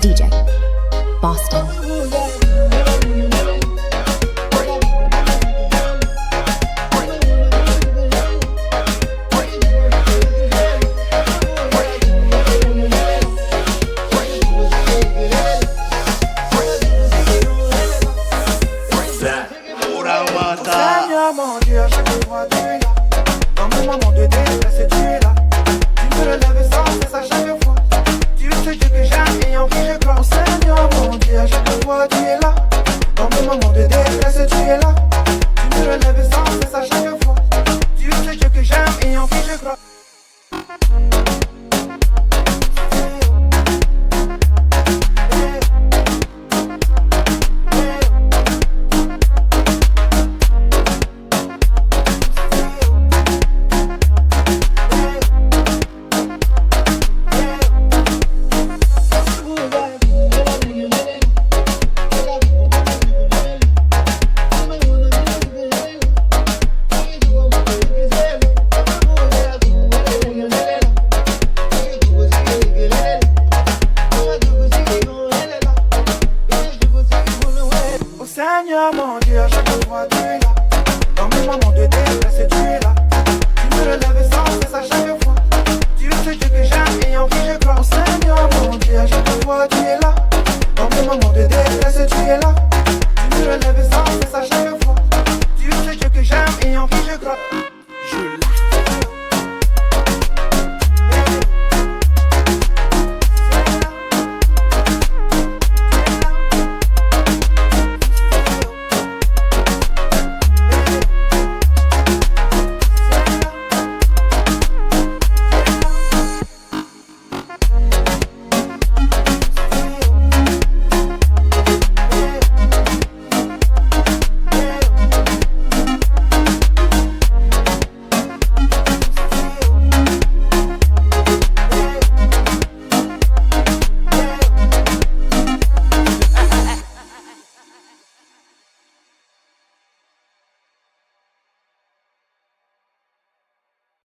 DJ Boston. Seigneur mon Dieu, à chaque fois tu es là. Dans mon moment de détresse, tu es là. Tu me relèves sans cesse à chaque fois. Tu es ce Dieu que j'aime et en qui je crois. Seigneur mon Dieu, à chaque fois tu es là. Dans mon moment de détresse, tu es là. Tu me relèves sans cesse à chaque fois. Tu es ce Dieu que j'aime et en qui je crois. Seigneur mon Dieu, à chaque fois tu es là. Dans mes moments de détresse, tu es là. Tu me relèves sans cesse à chaque fois. Tu es ce Dieu que j'aime et en qui je crois. Seigneur mon Dieu, à chaque fois tu es là. Dans mes moments de détresse.